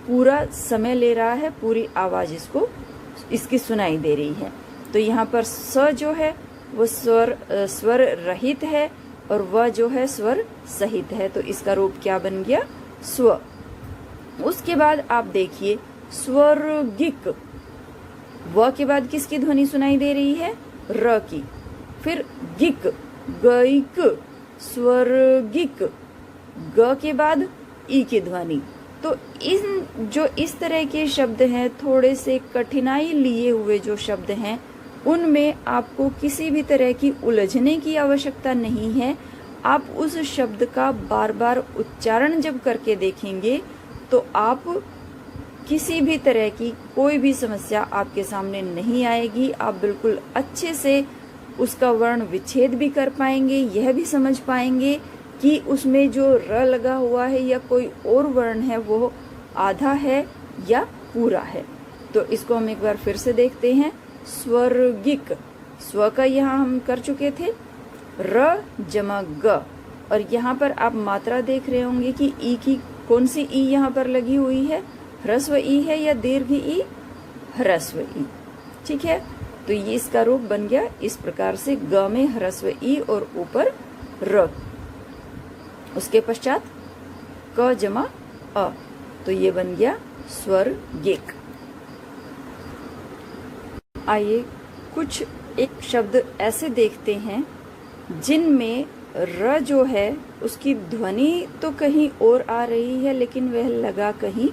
पूरा समय ले रहा है, पूरी आवाज इसकी सुनाई दे रही है। तो यहाँ पर स जो है वो स्वर रहित है, और वह जो है स्वर सहित है, तो इसका रूप क्या बन गया, स्व। उसके बाद आप देखिए स्वर्गिक, व के बाद किसकी ध्वनि सुनाई दे रही है, र की। फिर गिक, गईक, स्वर्गिक, ग के बाद ई की ध्वनि। तो इस तरह के शब्द हैं, थोड़े से कठिनाई लिए हुए जो शब्द हैं, उनमें आपको किसी भी तरह की उलझने की आवश्यकता नहीं है। आप उस शब्द का बार बार उच्चारण जब करके देखेंगे तो आप किसी भी तरह की कोई भी समस्या आपके सामने नहीं आएगी। आप बिल्कुल अच्छे से उसका वर्ण विच्छेद भी कर पाएंगे, यह भी समझ पाएंगे कि उसमें जो र लगा हुआ है या कोई और वर्ण है वो आधा है या पूरा है। तो इसको हम एक बार फिर से देखते हैं। स्वर्गिक, स्व का यहाँ हम कर चुके थे, र जमा ग, और यहाँ पर आप मात्रा देख रहे होंगे कि ई की कौन सी ई यहाँ पर लगी हुई है, ह्रस्व ई है या दीर्घ ई, ह्रस्व ई। ठीक है, तो ये इसका रूप बन गया इस प्रकार से, ग में ह्रस्व ई और ऊपर र, उसके पश्चात क जमा अ, तो ये बन गया स्वर्गिक। आइए कुछ एक शब्द ऐसे देखते हैं जिनमें र जो है उसकी ध्वनि तो कहीं और आ रही है, लेकिन वह लगा कहीं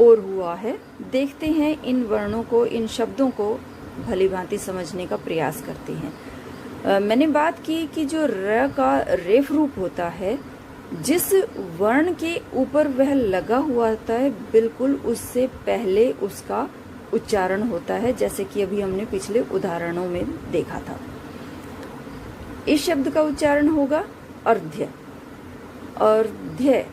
और हुआ है। देखते हैं इन वर्णों को, इन शब्दों को भली भांति समझने का प्रयास करते हैं। मैंने बात की कि जो र का रेफ रूप होता है, जिस वर्ण के ऊपर वह लगा हुआ होता है, बिल्कुल उससे पहले उसका उच्चारण होता है, जैसे कि अभी हमने पिछले उदाहरणों में देखा था। इस शब्द का उच्चारण होगा अर्ध्य। अर्ध्य।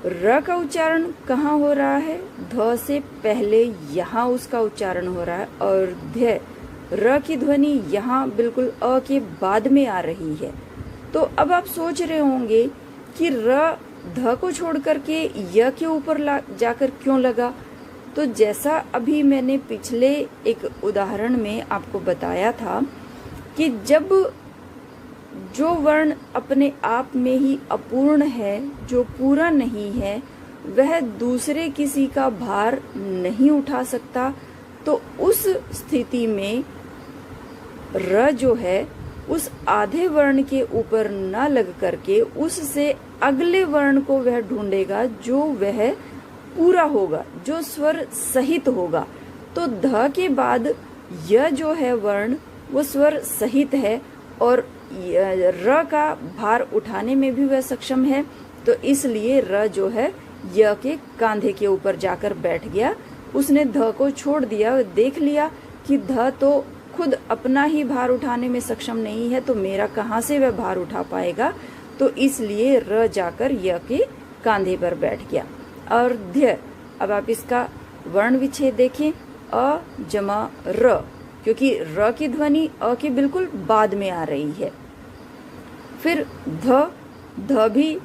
र का उच्चारण कहाँ हो रहा है? ध से पहले यहाँ उसका उच्चारण हो रहा है। अर्ध्य। र की ध्वनि यहाँ बिल्कुल अ के बाद में आ रही है। तो अब आप सोच रहे होंगे कि र ध को छोड़ करके य के ऊपर जाकर क्यों लगा? तो जैसा अभी मैंने पिछले एक उदाहरण में आपको बताया था कि जब जो वर्ण अपने आप में ही अपूर्ण है, जो पूरा नहीं है, वह दूसरे किसी का भार नहीं उठा सकता, तो उस स्थिति में र जो है उस आधे वर्ण के ऊपर न लग करके उससे अगले वर्ण को वह ढूंढेगा जो वह पूरा होगा, जो स्वर सहित होगा। तो ध के बाद य जो है वर्ण वो स्वर सहित है और र का भार उठाने में भी वह सक्षम है, तो इसलिए र जो है य के कांधे के ऊपर जाकर बैठ गया। उसने ध को छोड़ दिया, देख लिया कि ध तो खुद अपना ही भार उठाने में सक्षम नहीं है, तो मेरा कहाँ से वह भार उठा पाएगा, तो इसलिए र जाकर य के कांधे पर बैठ गया। अर्ध्य। अब आप इसका वर्ण विच्छेद देखें, अ जमा र, क्योंकि र की ध्वनि अ के बिल्कुल बाद में आ रही है। फिर ध भी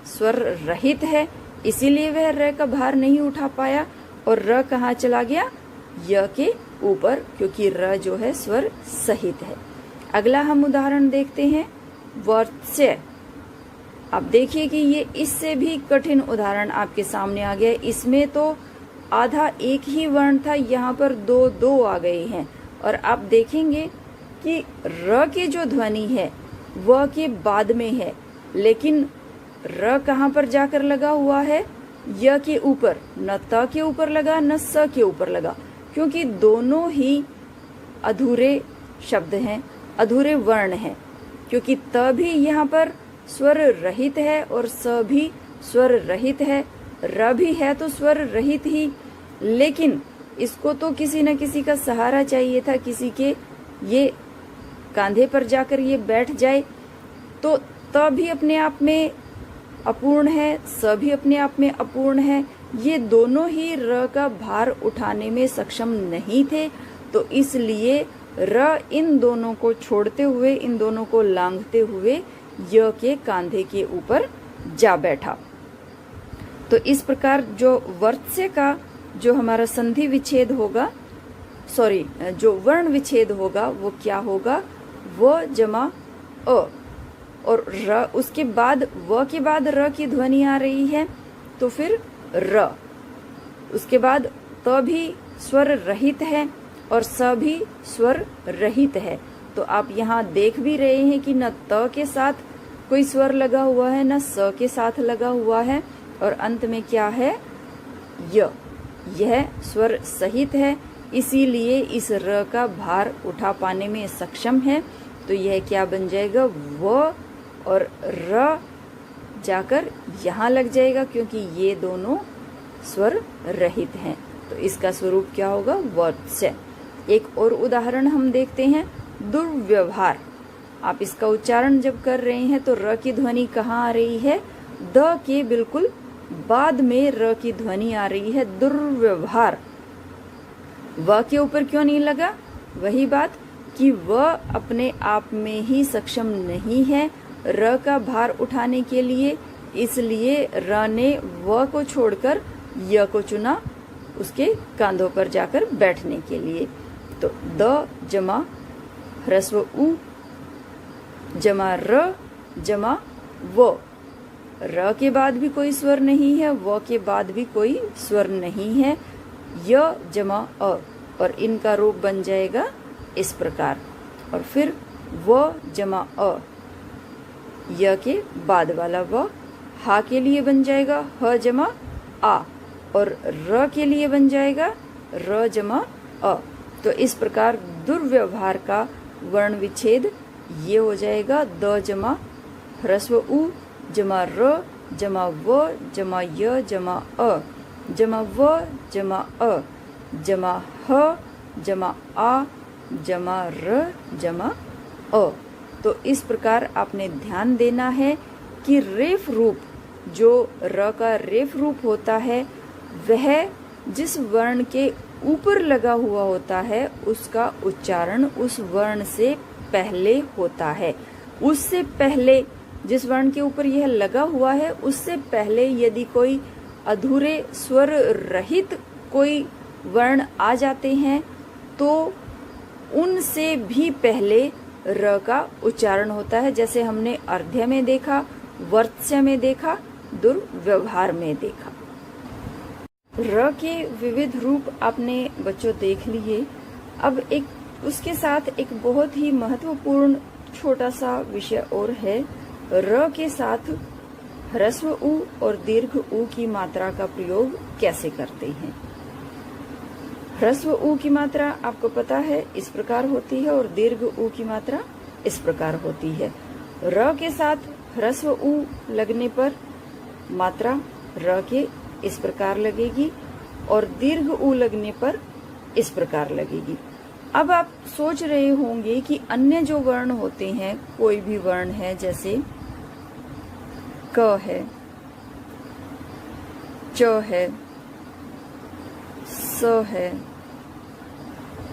स्वर रहित है, इसीलिए वह र का भार नहीं उठा पाया और र कहाँ चला गया? य के ऊपर, क्योंकि र जो है स्वर सहित है। अगला हम उदाहरण देखते हैं, वर्त्स्य। अब देखिए कि ये इससे भी कठिन उदाहरण आपके सामने आ गया। इसमें तो आधा एक ही वर्ण था, यहाँ पर दो दो आ गए हैं। और आप देखेंगे कि र की जो ध्वनि है वह के बाद में है, लेकिन र कहाँ पर जाकर लगा हुआ है? य के ऊपर। न त के ऊपर लगा, न स के ऊपर लगा, क्योंकि दोनों ही अधूरे शब्द हैं, अधूरे वर्ण हैं। क्योंकि त भी यहाँ पर स्वर रहित है और स भी स्वर रहित है, र भी है तो स्वर रहित ही, लेकिन इसको तो किसी न किसी का सहारा चाहिए था, किसी के ये कांधे पर जाकर ये बैठ जाए। तो त भी अपने आप में अपूर्ण है, स भी अपने आप में अपूर्ण है, ये दोनों ही र का भार उठाने में सक्षम नहीं थे, तो इसलिए र इन दोनों को छोड़ते हुए, इन दोनों को लांघते हुए य के कांधे के ऊपर जा बैठा। तो इस प्रकार जो वर्त्स्य का जो हमारा संधि विच्छेद होगा, जो वर्ण विच्छेद होगा वो क्या होगा? व जमा अ, और र उसके बाद व के बाद र की ध्वनि आ रही है, तो फिर र। उसके बाद त भी स्वर रहित है और स भी स्वर रहित है। तो आप यहाँ देख भी रहे हैं कि न त के साथ कोई स्वर लगा हुआ है, न स के साथ लगा हुआ है, और अंत में क्या है? य। यह स्वर सहित है, इसीलिए इस र का भार उठा पाने में सक्षम है। तो यह क्या बन जाएगा? व, और र जाकर यहाँ लग जाएगा, क्योंकि ये दोनों स्वर रहित हैं। तो इसका स्वरूप क्या होगा? वर्त्स्य। एक और उदाहरण हम देखते हैं, दुर्व्यवहार। आप इसका उच्चारण जब कर रहे हैं तो र की ध्वनि कहाँ आ रही है? द के बिल्कुल बाद में र की ध्वनि आ रही है। दुर्व्यवहार। व के ऊपर क्यों नहीं लगा? वही बात कि वह अपने आप में ही सक्षम नहीं है र का भार उठाने के लिए, इसलिए र ने व को छोड़कर य को चुना उसके कांधों पर जाकर बैठने के लिए। तो द जमा ह्रस्व उ जमा र जमा व। र के बाद भी कोई स्वर नहीं है, व के बाद भी कोई स्वर नहीं है, य जमा अ, और इनका रूप बन जाएगा इस प्रकार। और फिर व जमा अ, य के बाद वाला व, हा के लिए बन जाएगा ह जमा आ, और र के लिए बन जाएगा र जमा अ। तो इस प्रकार दुर्व्यवहार का वर्ण विच्छेद ये हो जाएगा द जमा ह्रस्व उ जमा र जमा व जमा य जमा अ जमा व जमा अ जमा ह जमा आ जमा र जमा अ। तो इस प्रकार आपने ध्यान देना है कि रेफ रूप, जो र का रेफ रूप होता है, वह जिस वर्ण के ऊपर लगा हुआ होता है उसका उच्चारण उस वर्ण से पहले होता है। उससे पहले, जिस वर्ण के ऊपर यह लगा हुआ है उससे पहले यदि कोई अधूरे स्वर रहित कोई वर्ण आ जाते हैं तो उनसे भी पहले र का उच्चारण होता है, जैसे हमने अर्ध्य में देखा, वर्त्स्य में देखा, दुर्व्यवहार में देखा। र के विविध रूप आपने बच्चों देख लिए। अब एक उसके साथ एक बहुत ही महत्वपूर्ण छोटा सा विषय और है, र के साथ ह्रस्व उ और दीर्घ उ की मात्रा का प्रयोग कैसे करते हैं। ह्रस्व उ की मात्रा आपको पता है इस प्रकार होती है और दीर्घ उ की मात्रा इस प्रकार होती है। र के साथ ह्रस्व उ लगने पर मात्रा र के इस प्रकार लगेगी और दीर्घ उ लगने पर इस प्रकार लगेगी। अब आप सोच रहे होंगे कि अन्य जो वर्ण होते हैं, कोई भी वर्ण है, जैसे क है, च है, स है,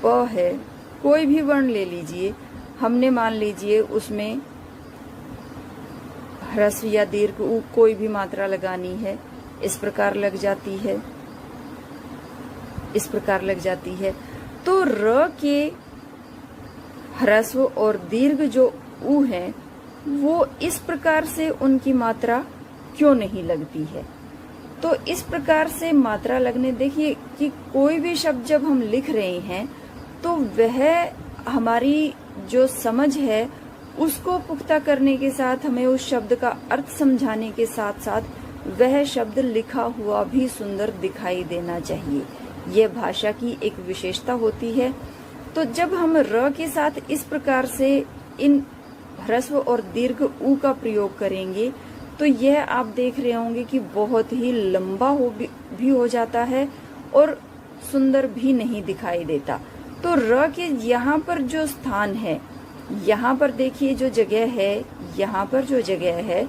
प है, कोई भी वर्ण ले लीजिए। हमने मान लीजिए उसमें ह्रस्व या दीर्घ उ कोई भी मात्रा लगानी है, इस प्रकार लग जाती है, इस प्रकार लग जाती है। तो र के ह्रस्व और दीर्घ जो उ है वो इस प्रकार से उनकी मात्रा क्यों नहीं लगती है। तो इस प्रकार से मात्रा लगने, देखिए कि कोई भी शब्द जब हम लिख रहे हैं तो वह हमारी जो समझ है उसको पुख्ता करने के साथ, हमें उस शब्द का अर्थ समझाने के साथ साथ वह शब्द लिखा हुआ भी सुंदर दिखाई देना चाहिए। यह भाषा की एक विशेषता होती है। तो जब हम र के साथ इस प्रकार से इन ह्रस्व और दीर्घ उ का प्रयोग करेंगे तो यह आप देख रहे होंगे कि बहुत ही लंबा भी हो जाता है और सुंदर भी नहीं दिखाई देता। तो र के यहाँ पर जो स्थान है, यहाँ पर देखिए जो जगह है, यहाँ पर जो जगह है,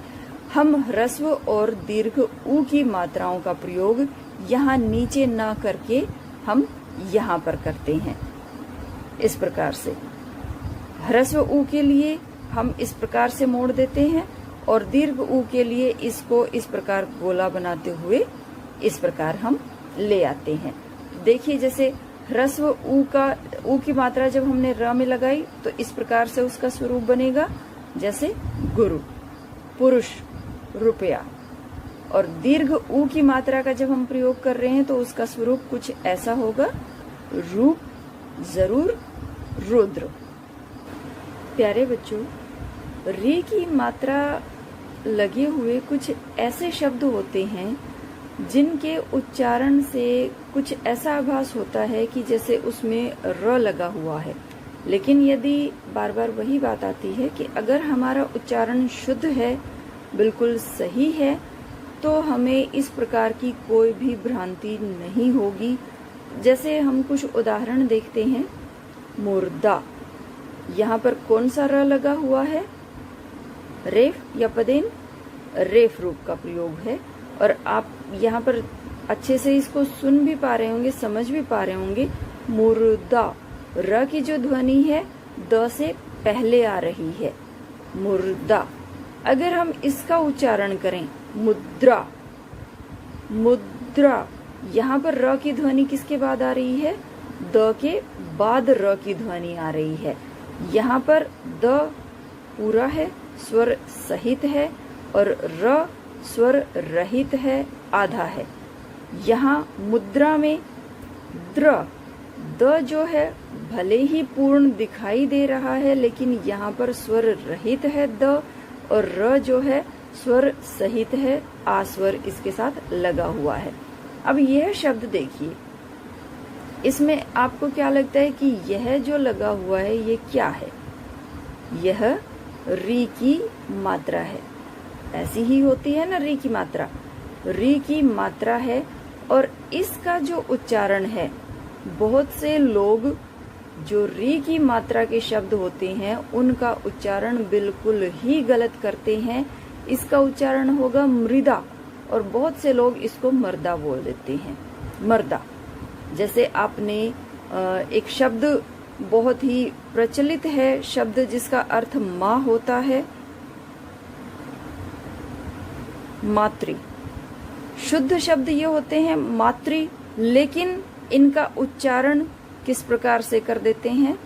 हम ह्रस्व और दीर्घ उ की मात्राओं का प्रयोग यहाँ नीचे ना करके हम यहाँ पर करते हैं। इस प्रकार से ह्रस्व उ के लिए हम इस प्रकार से मोड़ देते हैं और दीर्घ उ के लिए इसको इस प्रकार गोला बनाते हुए इस प्रकार हम ले आते हैं। देखिए जैसे ह्रस्व उ की मात्रा जब हमने र में लगाई तो इस प्रकार से उसका स्वरूप बनेगा, जैसे गुरु, पुरुष, रुपया। और दीर्घ उ की मात्रा का जब हम प्रयोग कर रहे हैं तो उसका स्वरूप कुछ ऐसा होगा, रूप, जरूर, रुद्र। प्यारे बच्चों, रे की मात्रा लगे हुए कुछ ऐसे शब्द होते हैं जिनके उच्चारण से कुछ ऐसा आभास होता है कि जैसे उसमें र लगा हुआ है। लेकिन यदि बार बार वही बात आती है कि अगर हमारा उच्चारण शुद्ध है, बिल्कुल सही है, तो हमें इस प्रकार की कोई भी भ्रांति नहीं होगी। जैसे हम कुछ उदाहरण देखते हैं। मुर्दा, यहाँ पर कौन सा र लगा हुआ है? रेफ या पदेन? रेफ रूप का प्रयोग है। और आप यहाँ पर अच्छे से इसको सुन भी पा रहे होंगे, समझ भी पा रहे होंगे। मुर्दा, र की जो ध्वनि है द से पहले आ रही है, मुर्दा। अगर हम इसका उच्चारण करें, मुद्रा, मुद्रा, यहाँ पर र की ध्वनि किसके बाद आ रही है? द के बाद र की ध्वनि आ रही है। यहाँ पर द पूरा है, स्वर सहित है, और र स्वर रहित है, आधा है। यहाँ मुद्रा में द जो है भले ही पूर्ण दिखाई दे रहा है, लेकिन यहाँ पर स्वर रहित है द, और र जो है स्वर सहित है, आ स्वर इसके साथ लगा हुआ है। अब यह शब्द देखिए, इसमें आपको क्या लगता है कि यह जो लगा हुआ है ये क्या है? यह री की मात्रा है। ऐसी ही होती है ना री की मात्रा, री की मात्रा है। और इसका जो उच्चारण है, बहुत से लोग जो री की मात्रा के शब्द होते हैं उनका उच्चारण बिल्कुल ही गलत करते हैं। इसका उच्चारण होगा मृदा, और बहुत से लोग इसको मर्दा बोल देते हैं, मर्दा। जैसे आपने एक शब्द बहुत ही प्रचलित है, शब्द जिसका अर्थ माँ होता है, मातृ। शुद्ध शब्द ये होते हैं मातृ, लेकिन इनका उच्चारण किस प्रकार से कर देते हैं?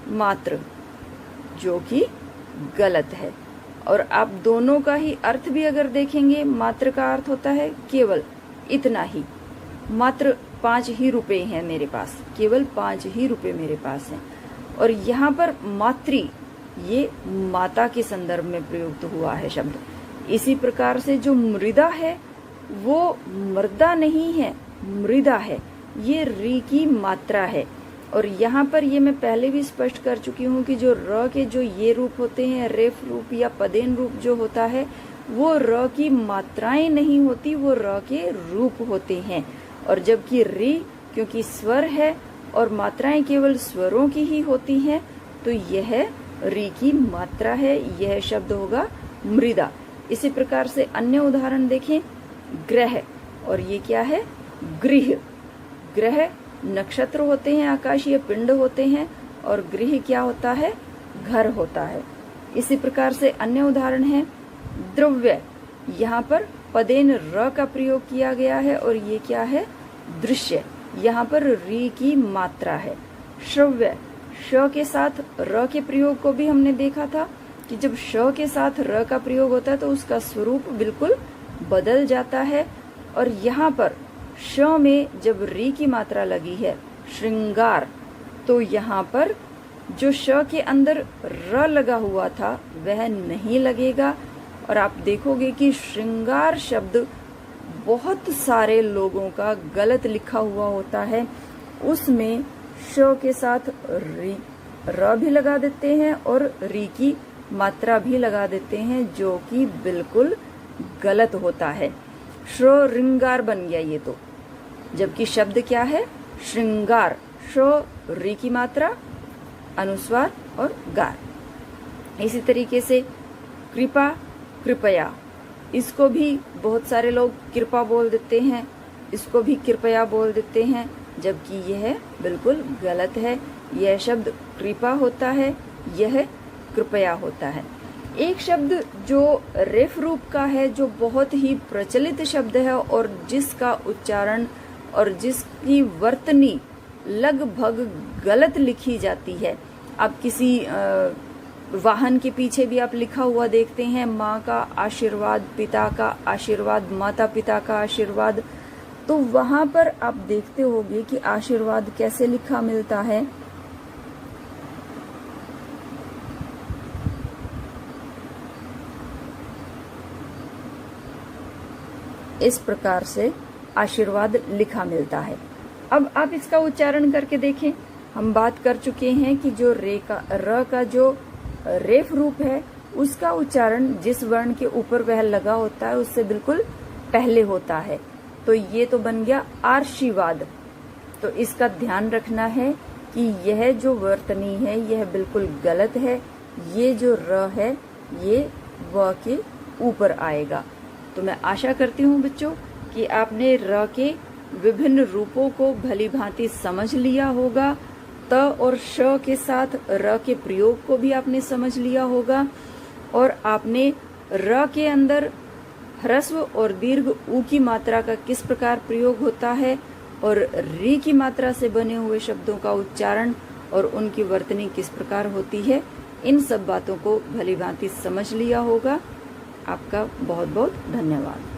मात्र, जो कि गलत है। और आप दोनों का ही अर्थ भी अगर देखेंगे, मात्र का अर्थ होता है केवल इतना ही, मात्र 5 ही रुपए हैं मेरे पास, केवल 5 ही रुपए मेरे पास हैं। और यहाँ पर मातृ ये माता के संदर्भ में प्रयुक्त हुआ है शब्द। इसी प्रकार से जो मृदा है वो मृदा नहीं है, मृदा है, ये री की मात्रा है। और यहाँ पर ये मैं पहले भी स्पष्ट कर चुकी हूँ कि जो र के जो ये रूप होते हैं, रेफ रूप या पदेन रूप जो होता है, वो र की मात्राएं नहीं होती, वो र के रूप होते हैं। और जबकि री क्योंकि स्वर है और मात्राएं केवल स्वरों की ही होती हैं, तो यह री की मात्रा है, यह शब्द होगा मृदा। इसी प्रकार से अन्य उदाहरण देखें, ग्रह, और ये क्या है? गृह। ग्रह नक्षत्र होते हैं, आकाशीय पिंड होते हैं, और गृह क्या होता है? घर होता है। इसी प्रकार से अन्य उदाहरण है द्रव्य, यहाँ पर पदेन र का प्रयोग किया गया है, और ये क्या है? दृश्य, यहाँ पर री की मात्रा है। श्रव्य, श के साथ र के प्रयोग को भी हमने देखा था कि जब श के साथ र का प्रयोग होता है तो उसका स्वरूप बिल्कुल बदल जाता है। और यहाँ पर श में जब री की मात्रा लगी है, श्रृंगार, तो यहाँ पर जो श के अंदर र लगा हुआ था वह नहीं लगेगा। और आप देखोगे कि श्रृंगार शब्द बहुत सारे लोगों का गलत लिखा हुआ होता है, उसमें श के साथ री र भी लगा देते हैं और री की मात्रा भी लगा देते हैं, जो कि बिल्कुल गलत होता है। श्रृंगार बन गया ये तो, जबकि शब्द क्या है? श्रृंगार। श री की मात्रा, अनुस्वार और गार। इसी तरीके से कृपा, कृपया, इसको भी बहुत सारे लोग कृपा बोल देते हैं, इसको भी कृपया बोल देते हैं, जबकि यह बिल्कुल गलत है। यह शब्द कृपा होता है, यह कृपया होता है। एक शब्द जो रेफ रूप का है, जो बहुत ही प्रचलित शब्द है और जिसका उच्चारण और जिसकी वर्तनी लगभग गलत लिखी जाती है। आप किसी वाहन के पीछे भी आप लिखा हुआ देखते हैं, माँ का आशीर्वाद, पिता का आशीर्वाद, माता पिता का आशीर्वाद, तो वहां पर आप देखते होंगे कि आशीर्वाद कैसे लिखा मिलता है। इस प्रकार से आशीर्वाद लिखा मिलता है। अब आप इसका उच्चारण करके देखें। हम बात कर चुके हैं कि जो र का जो रेफ रूप है, उसका उच्चारण जिस वर्ण के ऊपर वह लगा होता है उससे बिल्कुल पहले होता है। तो ये तो बन गया आशीर्वाद। तो इसका ध्यान रखना है कि यह जो वर्तनी है यह बिल्कुल गलत है। ये जो र है ये व के ऊपर आएगा। तो मैं आशा करती हूँ बच्चों कि आपने र के विभिन्न रूपों को भली भांति समझ लिया होगा। त और श के साथ र के प्रयोग को भी आपने समझ लिया होगा, और आपने र के अंदर ह्रस्व और दीर्घ ऊ की मात्रा का किस प्रकार प्रयोग होता है और री की मात्रा से बने हुए शब्दों का उच्चारण और उनकी वर्तनी किस प्रकार होती है, इन सब बातों को भली भांति समझ लिया होगा। आपका बहुत बहुत धन्यवाद।